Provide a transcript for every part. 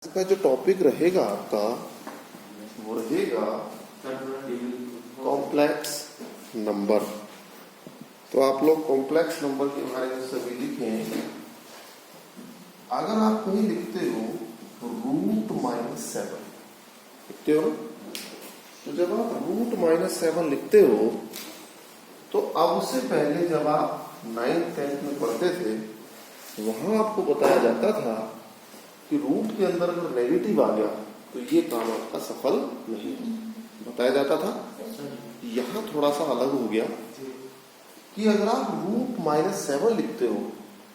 इसका जो टॉपिक रहेगा आपका वो रहेगा कॉम्प्लेक्स नंबर। तो आप लोग कॉम्प्लेक्स नंबर के बारे में सभी लिखें। अगर आप कहीं लिखते हो √-7 लिखते हो, तो जब आप √-7 लिखते हो तो अब उससे पहले जब आप 9th 10th में पढ़ते थे वहां आपको बताया जाता था कि रूट के अंदर अगर नेगेटिव आ गया तो ये काम आपका सफल नहीं बताया जाता था। यहां थोड़ा सा अलग हो गया कि अगर आप √-7 लिखते हो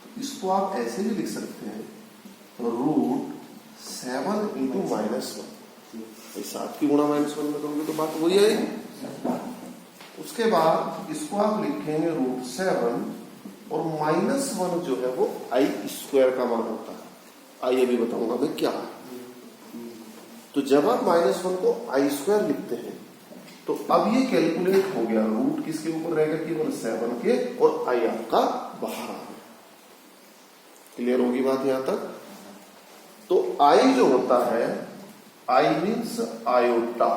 तो इसको आप ऐसे भी लिख सकते हैं √7 × -1। 7 की गुणा -1 में करोगे तो बात वही आएगी। उसके बाद इसको आप लिखेंगे √7 और -1 जो है वो i² का मान होता है। आइए भी बताऊंगा मैं क्या है। तो जब आप -1 को i² लिखते हैं तो अब ये कैलकुलेट हो गया, रूट किसके ऊपर रहेगा, केवल 7 के, और i आपका बाहर आ गया। क्लियर होगी बात यहां तक। तो i जो होता है, i मीन्स आयोटा,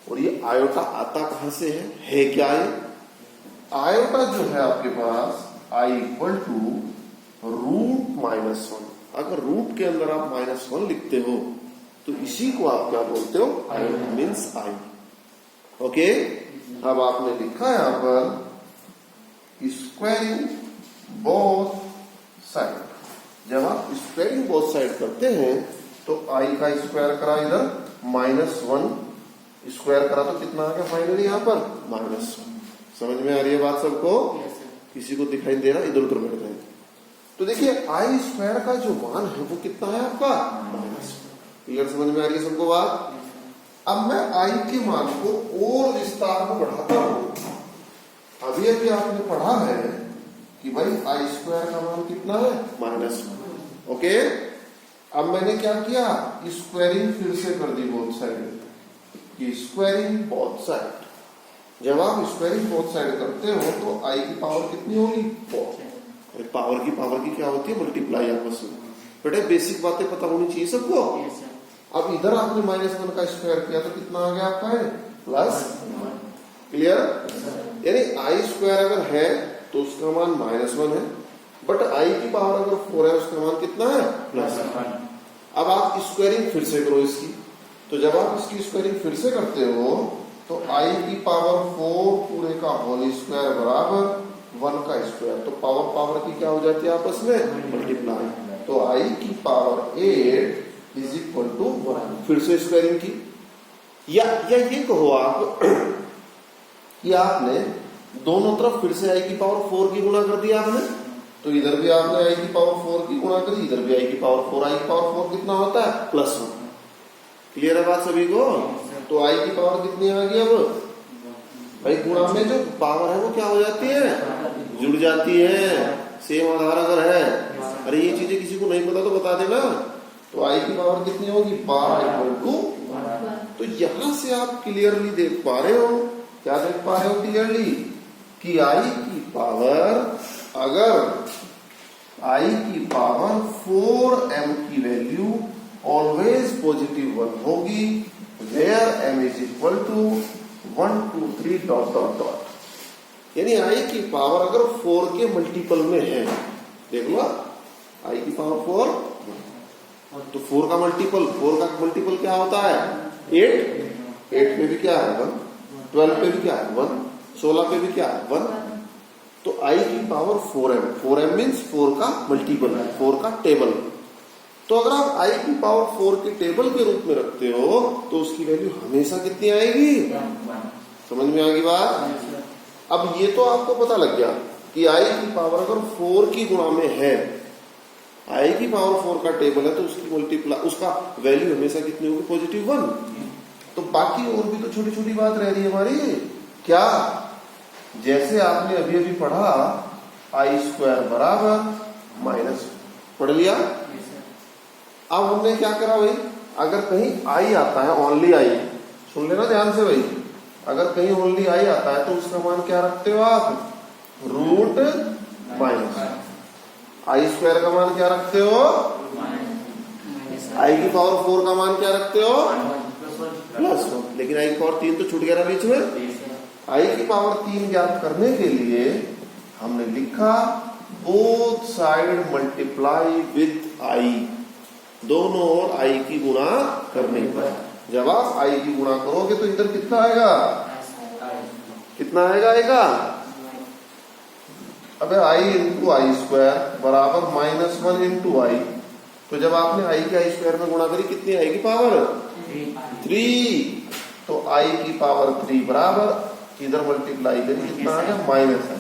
और ये आयोटा आता कहां से है क्या ये आयोटा जो है आपके पास i = √-1। अगर रूट के अंदर आप -1 लिखते हो तो इसी को आप क्या बोलते हो, आयोटा मीन्स i। ओके, अब आपने लिखा यहां पर स्क्वायरिंग बोथ साइड। जब आप स्क्वायरिंग बोथ साइड करते हैं तो i का स्क्वायर करा, इधर -1 स्क्वायर करा तो कितना आ गया फाइनली यहां पर -1। समझ में आ रही है बात सबको? किसी को दिखाई दे रहा, इधर उधर बैठ जाए। तो देखिए i² का जो मान है वो कितना है आपका -1। क्लियर, समझ में आ रही है सबको बात? अब मैं i के मान को और विस्तार में बढ़ाता हूं। अभी अभी आपने पढ़ा है कि भाई i² का मान कितना है -1। ओके, अब मैंने क्या किया, स्क्वायरिंग फिर से कर दी बोथ साइड की, स्क्वायरिंग बोथ साइड। जब आप स्क्वायरिंग बोथ साइड करते हो तो i की पावर कितनी होगी, 4। पावर की क्या होती है, मल्टीप्लाई आपस में। बेटे बेसिक बातें पता होनी चाहिए सबको। अब इधर आपने -1 का स्क्वायर किया तो कितना आ गया आपका है +1। क्लियर, यानी i² अगर है तो उसका मान -1 है, बट i की पावर अगर 4 है उसका मान कितना है +1। अब आप स्क्वायरिंग फिर से करो इसकी। तो जब आप इसकी स्क्वायरिंग फिर से करते हो तो i की पावर 4 पूरे का होल स्क्वायर बराबर 1 का स्क्वायर। तो पावर की क्या हो जाती है आपस में, मल्टीप्लाई। तो i की पावर 8 = 1। फिर से स्क्वायरिंग की, या ये कहो आप कि आपने दोनों तरफ फिर से i की पावर 4 की गुणा कर दिया आपने। तो इधर भी आपने i की पावर 4 की गुणा करी, इधर भी i की पावर 4। i की पावर 4 कितना होता है, +1। क्लियर है बात सभी को? तो i की पावर कितनी आ गई, अब भाई गुणा में जो पावर है वो क्या हो जाती है, जुड़ जाती है। सेम आधार अगर है, अरे ये चीजें किसी को नहीं पता तो बता देना। तो i की पावर कितनी होगी, 12 = 1। तो यहां से आप क्लियरली देख पा रहे हो, क्या देख पा रहे हो क्लियरली, कि i की पावर, अगर i की पावर 4m की वैल्यू ऑलवेज +1 होगी, वेयर m = 1 2 3 ... यानी i की पावर अगर 4 के मल्टीपल में है, देख लो i की पावर 4, तो 4 का मल्टीपल क्या होता है, 8 पे भी क्या है 1, 12 पे भी क्या है 1, 16 पे भी क्या है 1। तो i की पावर 4m मीन्स 4 का मल्टीपल है, 4 का टेबल। तो अगर आप i की पावर 4 के टेबल के रूप में रखते हो तो उसकी वैल्यू हमेशा कितनी आएगी, समझ में आ गई बात? अब ये तो आपको पता लग गया कि i की पावर अगर 4 की गुणा में है, i की पावर 4 का टेबल है, तो उसकी मल्टीप्लाई, उसका वैल्यू हमेशा कितनी होगी, +1। तो बाकी और भी तो छोटी छोटी बात रह रही है हमारी, क्या, जैसे आपने अभी अभी पढ़ा i² बराबर -, पढ़ लिया। अब हमने क्या करा भाई, अगर कहीं i आता है, ओनली i, सुन लेना ध्यान से भाई, अगर कहीं ओनली i आता है तो उसका मान क्या रखते हो आप, √-। i² का मान क्या रखते हो, आई की पावर 4 का मान क्या रखते हो? +1। लेकिन आई की पावर 3 तो छूट गया ना बीच में। आई की पावर 3 ज्ञात करने के लिए हमने लिखा both side multiply with I, दोनों ओर आई की गुणा करने पर। जब आप आई की गुणा करोगे तो इधर कितना आएगा? कितना आएगा? अबे आई इंटू आई स्क्वायर बराबर -1 इंटू आई। तो जब आपने आई के आई स्क्वायर में गुणा करी कितनी आई की पावर? 3। तो आई की पावर 3 बराबर इधर मल्टीप्लाई करी कितना आ गया? माइनस है।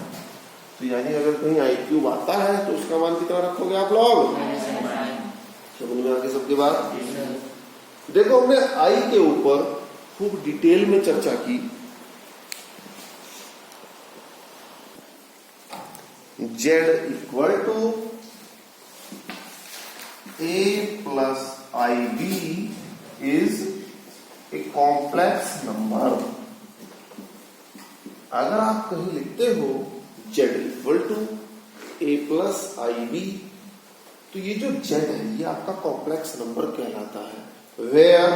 तो यानी अगर कहीं आई क्यूब आता है तो उसका मान कितना रखोगे आप लोग? समझ में आगे सबके बाद? देखो हमने आई के ऊपर खूब डिटेल में चर्चा की। Z equal to A plus IB is a complex number. अगर आप कहीं लिखते हो Z equal to A plus IB, तो ये जो Z है ये आपका कॉम्प्लेक्स नंबर कहलाता है। Where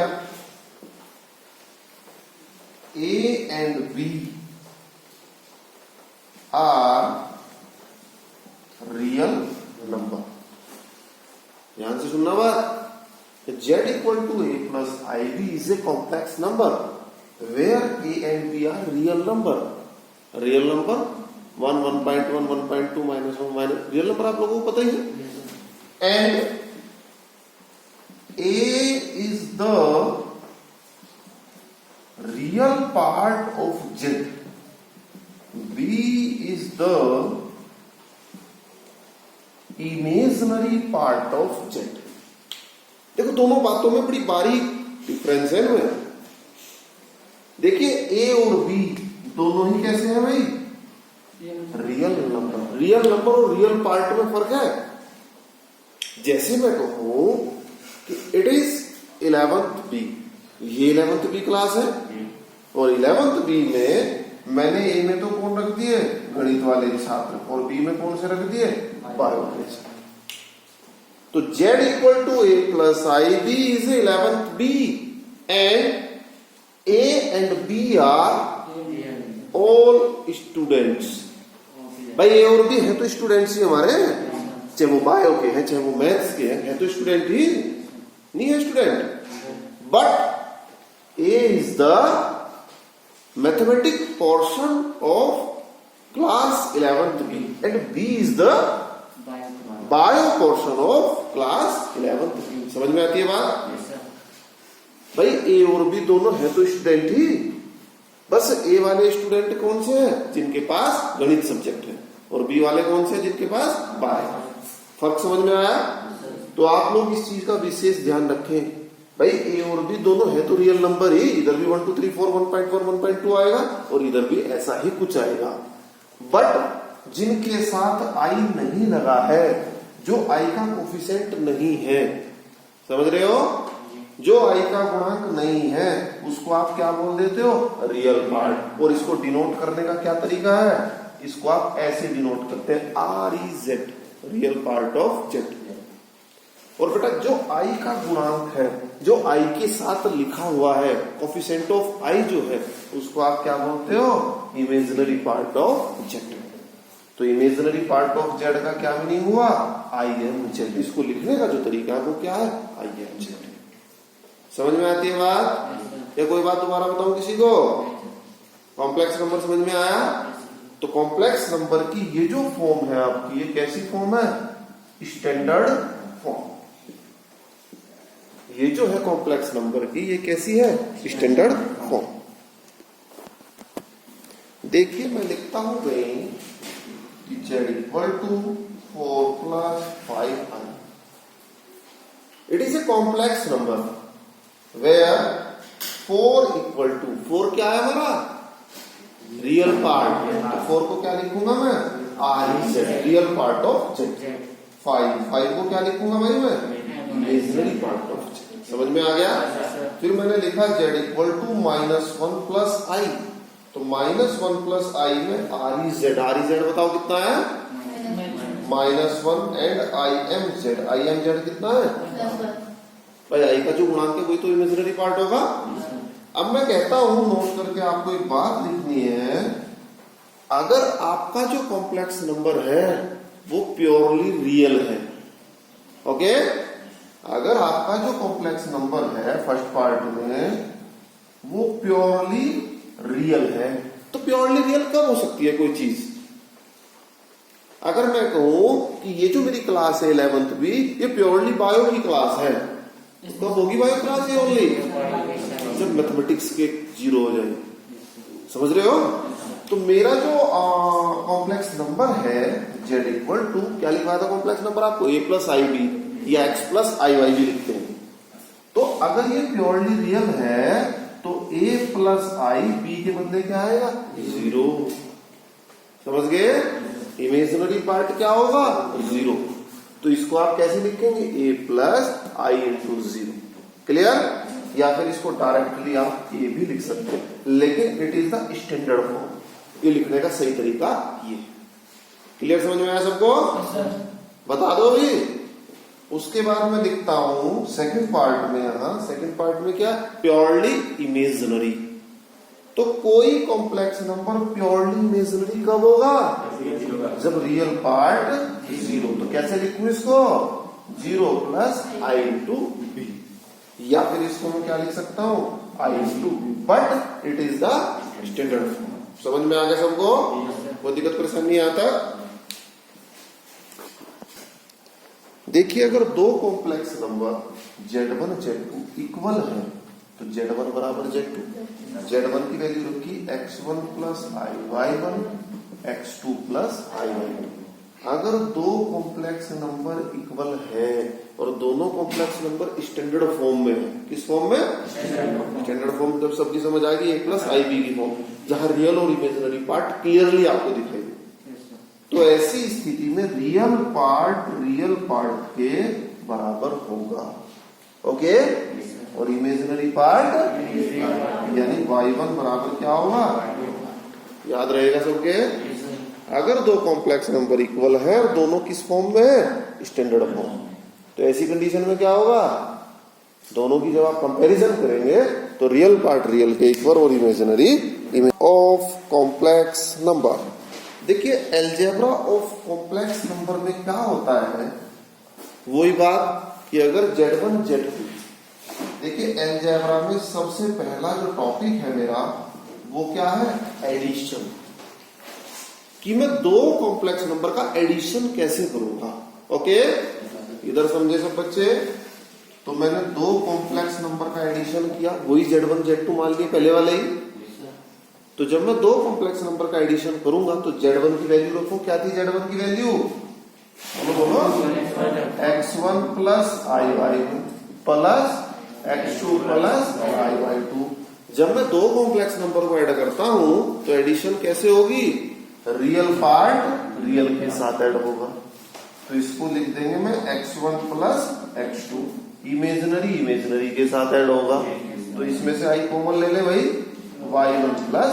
A and B are real number. ध्यान से सुनना बात। Z equal to A plus IB is a complex number where A and B are real number. Real number 1, 1.1, 1.2, -1 minus real number आप लोगों को पता ही है। And A is the real part of Z, B is the imaginary part of Z। देखो दोनों बातों में बड़ी बारीक डिफरेंस है ना। देखिए A और B दोनों ही कैसे हैं भाई? Real number. रियल नंबर और रियल पार्ट में फर्क है। जैसे मैं कहूं इट इज 11th B, ये 11th B क्लास है और 11th B में मैंने A में तो कौन रख दिए? गणित वाले छात्र, और B में कौन से रख दिए? बायो वाले छात्र। तो Z equal to A plus IB is 11th B and A and B are all students. भाई A और B है तो स्टूडेंट्स ही हमारे, चाहे वो बायो के हैं चाहे वो मैथ्स के हैं, है तो स्टूडेंट ही नहीं है student. But A is the mathematics portion of class 11th B and B is the bio portion of class 11th B। समझ में आती है बात? भाई A और B दोनों है तो स्टूडेंट ही, बस A वाले स्टूडेंट कौन से हैं? जिनके पास गणित सब्जेक्ट है, और B वाले कौन से हैं? जिनके पास बायो। फर्क समझ में आया? तो आप लोग इस चीज का विशेष ध्यान रखें। भाई A और B दोनों है तो रियल नंबर ही, इधर भी 1, 2, 3, 4, 1.1, 1.2 आएगा और इधर भी ऐसा ही कुछ आएगा। बट जिनके साथ I नहीं लगा है, जो I का कोफिशिएंट नहीं है, समझ रहे हो? जो I का गुणांक नहीं है उसको आप क्या बोल देते हो? Real part. और इसको डिनोट करने का क्या तरीका है? इसको आप ऐसे डिनोट करते हैं REZ, real part of Z। और बेटा जो I का गुणांक है, जो I के साथ लिखा हुआ है, कोफिशिएंट ऑफ I जो है, उसको आप क्या बोलते हो? Imaginary part of Z। तो इमेजिनरी पार्ट ऑफ Z का क्या मीनिंग हुआ? IMZ। इसको लिखने का जो तरीका है वो क्या है? IMZ। समझ में आती है बात? या कोई बात दोबारा बताऊं किसी को? कॉम्प्लेक्स नंबर समझ में आया? तो कॉम्प्लेक्स नंबर की ये जो फॉर्म है आपकी, ये कैसी फॉर्म है? Standard form. ये जो है कॉम्प्लेक्स नंबर की, ये कैसी है? Standard form. देखिए मैं लिखता हूं कहीं Z equal to 4 plus 5i। It is a complex number where 4 equal to 4 क्या है हमारा? Real part. तो 4 को क्या लिखूंगा मैं? REZ, real part of Z। 5 को क्या लिखूंगा भाई मैं? Imaginary part of Z। समझ में आ गया? फिर मैंने लिखा Z equal to -1 plus I। तो -1 प्लस I में REZ बताओ कितना है? -1 एंड IMZ कितना है? भाई आई का जो गुणांक है वही तो इमेजिनरी पार्ट होगा। अब मैं कहता हूं नोट करके आपको एक बात लिखनी है, अगर आपका जो कॉम्प्लेक्स नंबर है वो प्योरली रियल है, ओके, अगर आपका जो कॉम्प्लेक्स नंबर है फर्स्ट पार्ट में वो प्योरली रियल है, तो प्योरली रियल कब हो सकती है कोई चीज? अगर मैं कहूं कि ये जो मेरी क्लास है 11th भी, ये प्योरली बायो की क्लास है, तो कब होगी बायो क्लास? ये ओनली जब मैथमेटिक्स के 0 हो जाए, समझ रहे हो? तो मेरा जो कॉम्प्लेक्स नंबर है z इक्वल टू, क्या लिखा था कॉम्प्लेक्स नंबर आपको? a प्लस आई बी या x प्लस आई वाई भी लिखते हैं। तो अगर ये प्योरली रियल है तो a प्लस आई बी के बदले क्या आएगा? 0। समझ गए? इमेजिनरी पार्ट क्या होगा? 0। तो इसको आप कैसे लिखेंगे? a plus I into 0। Clear? या फिर इसको डायरेक्टली आप a भी लिख सकते हैं, लेकिन it is the standard form. ये लिखने का सही तरीका ये। क्लियर? समझ में आया सबको? बता दो भी। उसके बाद मैं लिखता हूं सेकंड पार्ट में, यहां सेकंड पार्ट में क्या? Purely imaginary. तो कोई कॉम्प्लेक्स नंबर प्योरली इमेजिनरी कब होगा? जब रियल पार्ट 0। तो कैसे लिखूं इसको? 0 प्लस आई इंटू बी, या फिर इसको मैं क्या लिख सकता हूं? I into B, but it is the standard form. समझ में आ गया सबको? कोई दिक्कत परेशानी नहीं आता? देखिए, अगर दो complex number z1 z2 equal है तो z1 बराबर z2, z1 की वैल्यू रखी x1 प्लस आई y1, x2 प्लस आई y2। अगर दो कॉम्प्लेक्स नंबर इक्वल है और दोनों कॉम्प्लेक्स नंबर स्टैंडर्ड फॉर्म में है, किस फॉर्म में? Standard form. जब सबकी समझ आ गई, a प्लस आई बी की फॉर्म, जहां रियल और इमेजिनरी पार्ट क्लियरली आपको दिखाई दे, तो ऐसी स्थिति में रियल पार्ट के बराबर होगा, ओके, और इमेजिनरी पार्ट यानी y1 बराबर क्या होगा? याद रहेगा सबके? अगर दो कॉम्प्लेक्स नंबर इक्वल है और दोनों किस फॉर्म में है? Standard form. तो ऐसी कंडीशन में क्या होगा? दोनों की जब आप कंपैरिजन करेंगे तो रियल पार्ट रियल के इक्वल और इमेजिनरी ऑफ कॉम्प्लेक्स नंबर। देखिए, अलजेब्रा ऑफ कॉम्प्लेक्स नंबर में क्या होता है? वही बात कि अगर z1 z2, देखिए अलजेब्रा में सबसे पहला जो टॉपिक है मेरा वो क्या है? एडिशन। कि मैं दो कॉम्प्लेक्स नंबर का एडिशन कैसे करूंगा, ओके? इधर समझे सब बच्चे? तो मैंने दो कॉम्प्लेक्स नंबर का एडिशन किया, वही z1 z2 मान लिए पहले वाले ही। तो जब मैं दो कॉम्प्लेक्स नंबर का एडिशन करूंगा तो z1 की वैल्यू रखो, क्या थी z1 की वैल्यू? बोलो x1 प्लस आई y1 प्लस x2 प्लस आई y2। जब मैं दो कॉम्प्लेक्स नंबर को ऐड करता हूं तो एडिशन कैसे होगी? रियल पार्ट रियल के साथ ऐड होगा। तो इसको लिख देंगे मैं x1 प्लस x2, इमेजिनरी के साथ ऐड होगा। तो इसमें से आई कॉमन ले ले भाई, y1 प्लस,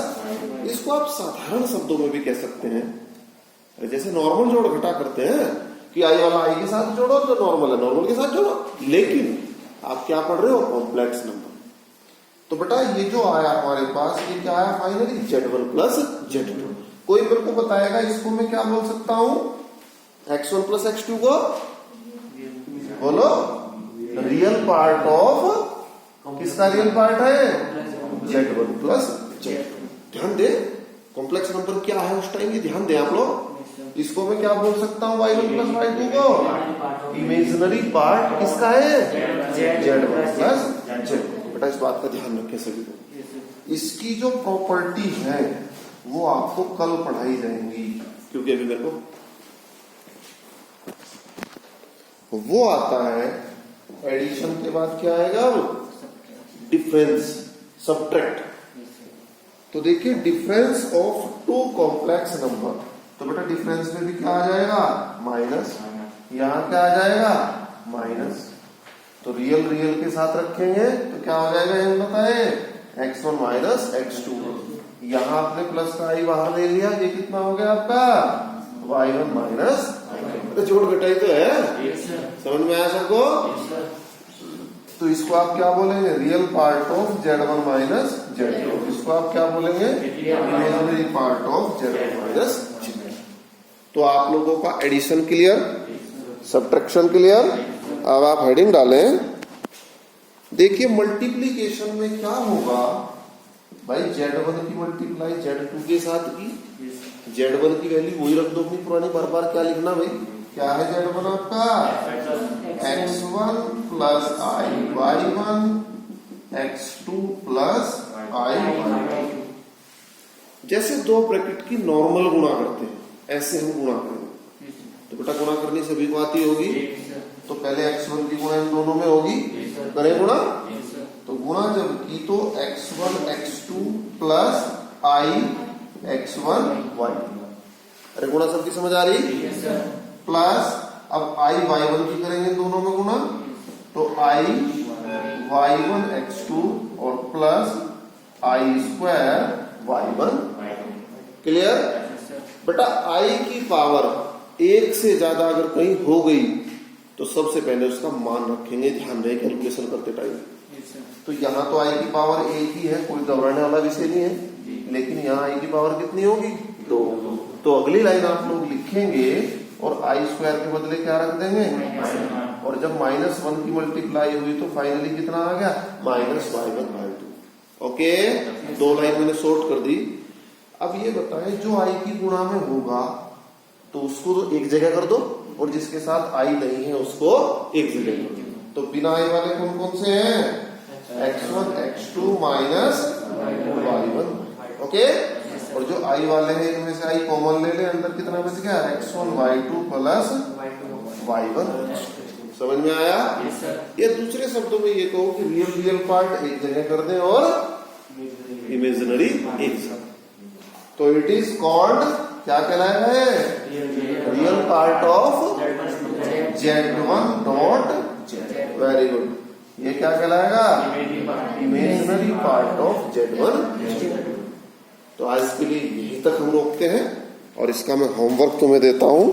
इसको आप साधारण शब्दों में भी कह सकते हैं, जैसे नॉर्मल जोड़ घटा करते हैं कि आई वाला आई के साथ जोड़ो, जो नॉर्मल है नॉर्मल के साथ जोड़ो। लेकिन आप क्या पढ़ रहे हो? Complex number. तो बेटा ये जो आया हमारे पास, ये क्या आया फाइनली? z1 plus z2। कोई मेरे को बताएगा इसको मैं क्या बोल सकता हूं? x1 प्लस x2 को बोलो रियल पार्ट ऑफ, किसका रियल पार्ट है? z1 plus z2। ध्यान दे, कॉम्प्लेक्स नंबर क्या है उस टाइम, ये ध्यान दे आप लोग। इसको मैं क्या बोल सकता हूँ? y1 प्लस y2 को इमेजिनरी पार्ट किसका है? z1 plus z2। बेटा इस बात का ध्यान रखें सभी लोग। इसकी जो प्रॉपर्टी है वो आपको कल पढ़ाई जाएंगी, क्योंकि अभी मेरे को वो आता है। एडिशन के बाद क्या आएगा? Difference, subtract. तो देखिए, difference of two complex number, तो बेटा डिफरेंस में भी क्या आ जाएगा? माइनस। यहां क्या आ जाएगा? माइनस। तो रियल के साथ रखेंगे तो क्या हो जाएगा? ये बताए x1 माइनस x2। यहां आपने प्लस का आई बाहर ले लिया, ये कितना हो गया आपका? y1 minus. तो जोड़ घटाई तो है, समझ में आया सबको? तो इसको आप क्या बोलेंगे, real part of Z1 minus Z2। इसको आप क्या बोलेंगे, imaginary part of Z1 minus Z2। तो आप लोगों का एडिशन क्लियर, सब्ट्रैक्शन क्लियर। अब आप हेडिंग डालें। देखिए मल्टीप्लीकेशन में क्या होगा भाई, Z1 की मल्टीप्लाई Z2 के साथ की, Z1 की वैल्यू वही रख दो अपनी पुरानी, बार बार क्या लिखना भाई, क्या है Z1 आपका, x1 plus y1 x2 plus y1। जैसे दो ब्रैकेट की नॉर्मल गुणा करते हैं ऐसे हम गुणा करेंगे। तो बेटा गुणा करनी सभी को आती होगी, तो पहले x1 की गुणा इन दोनों में होगी, करें गुणा। तो गुणा जब की तो x1 x2 plus i x1 y2। अरे गुणा सबकी समझ आ रही, प्लस अब i y1 की करेंगे दोनों में गुणा, तो i y1 x2 और plus i square y1। Clear बेटा, i की पावर एक से ज्यादा अगर कहीं हो गई तो सबसे पहले उसका मान रखेंगे, ध्यान रहे कैलकुलेशन करते टाइम। तो यहाँ तो i की पावर एक ही है, कोई घबराने वाला विषय नहीं है, लेकिन यहाँ i की पावर कितनी होगी, 2। तो अगली लाइन आप लोग लिखेंगे और i स्क्वायर के बदले क्या रख देंगे, और जब -1 की मल्टीप्लाई हुई तो फाइनली कितना आ गया, -y1/2। ओके, दो लाइन मैंने शॉर्ट कर दी। अब ये बताएं जो i की गुणा में होगा तो उसको तो एक जगह कर दो, और जिसके साथ i नहीं है उसको एक जगह कर दो। तो बिना i वाले कौन कौन से हैं, x1 x2 minus y1। Okay, और जो i वाले हैं इनमें से i कॉमन ले ले, अंदर कितना बच गया, x1 y2 प्लस y1। समझ में आया। ये दूसरे शब्दों में ये कहो कि रियल पार्ट एक जगह कर दें और इमेजिनरी एक जगह। तो इट इज कॉल्ड, क्या कहलाएगा ये, real part of Z1 dot Z। Very good. ये क्या कहलाएगा, इमेजिनरी पार्ट ऑफ Z1। तो आज के लिए यहीं तक हम रोकते हैं, और इसका मैं होमवर्क तुम्हें देता हूं।